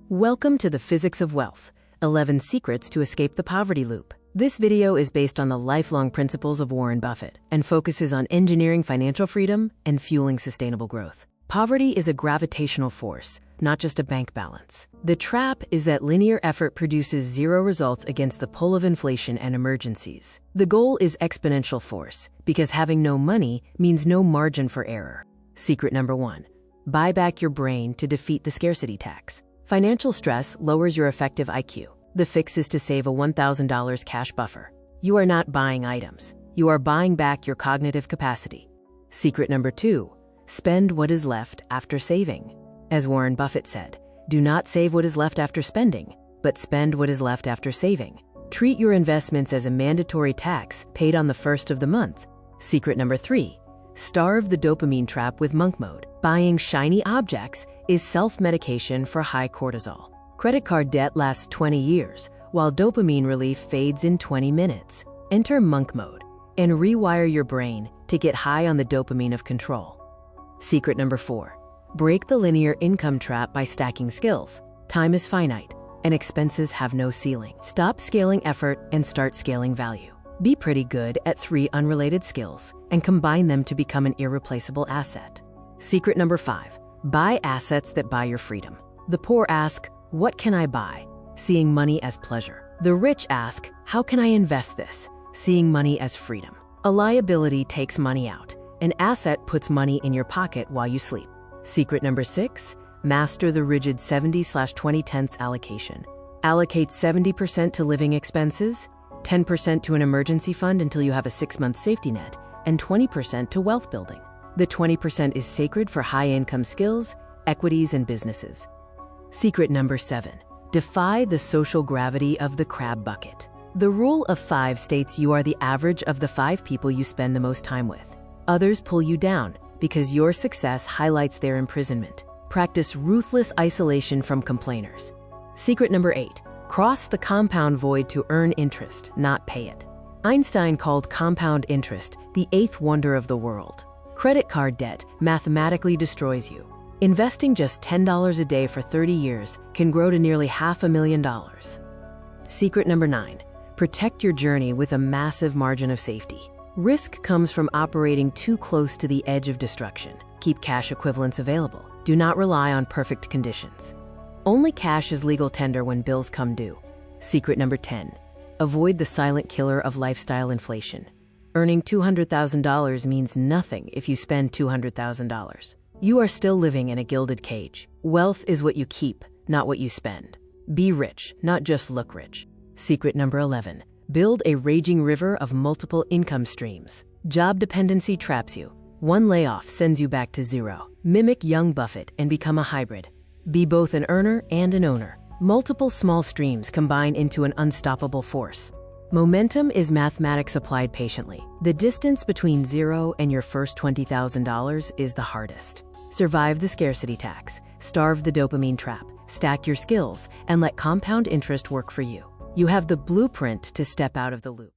Welcome to the Physics of Wealth, 11 Secrets to Escape the Poverty Loop. This video is based on the lifelong principles of Warren Buffett and focuses on engineering financial freedom and fueling sustainable growth. Poverty is a gravitational force, not just a bank balance. The trap is that linear effort produces zero results against the pull of inflation and emergencies. The goal is exponential force, because having no money means no margin for error. Secret number 1. Buy back your brain to defeat the scarcity tax. Financial stress lowers your effective IQ. The fix is to save a $1,000 cash buffer. You are not buying items. You are buying back your cognitive capacity. Secret number 2. Spend what is left after saving. As Warren Buffett said, do not save what is left after spending, but spend what is left after saving. Treat your investments as a mandatory tax paid on the first of the month. Secret number 3. Starve the dopamine trap with monk mode. Buying shiny objects is self-medication for high cortisol. Credit card debt lasts 20 years, while dopamine relief fades in 20 minutes. Enter monk mode and rewire your brain to get high on the dopamine of control. Secret number 4. Break the linear income trap by stacking skills. Time is finite, and expenses have no ceiling. Stop scaling effort and start scaling value. Be pretty good at 3 unrelated skills and combine them to become an irreplaceable asset. Secret number 5. Buy assets that buy your freedom. The poor ask, what can I buy? Seeing money as pleasure. The rich ask, how can I invest this? Seeing money as freedom. A liability takes money out. An asset puts money in your pocket while you sleep. Secret number 6. Master the rigid 70/20/10 allocation. Allocate 70% to living expenses, 10% to an emergency fund until you have a 6-month safety net, and 20% to wealth building. The 20% is sacred for high-income skills, equities, and businesses. Secret number 7. Defy the social gravity of the crab bucket. The rule of 5 states you are the average of the 5 people you spend the most time with. Others pull you down because your success highlights their imprisonment. Practice ruthless isolation from complainers. Secret number 8. Cross the compound void to earn interest, not pay it. Einstein called compound interest the 8th wonder of the world. Credit card debt mathematically destroys you. Investing just $10 a day for 30 years can grow to nearly $500,000. Secret number 9. Protect your journey with a massive margin of safety. Risk comes from operating too close to the edge of destruction. Keep cash equivalents available. Do not rely on perfect conditions. Only cash is legal tender when bills come due. Secret number 10. Avoid the silent killer of lifestyle inflation. Earning $200,000 means nothing if you spend $200,000. You are still living in a gilded cage. Wealth is what you keep, not what you spend. Be rich, not just look rich. Secret number 11. Build a raging river of multiple income streams. Job dependency traps you. One layoff sends you back to zero. Mimic young Buffett and become a hybrid. Be both an earner and an owner. Multiple small streams combine into an unstoppable force. Momentum is mathematics applied patiently. The distance between zero and your first $20,000 is the hardest. Survive the scarcity tax, starve the dopamine trap, stack your skills, and let compound interest work for you. You have the blueprint to step out of the loop.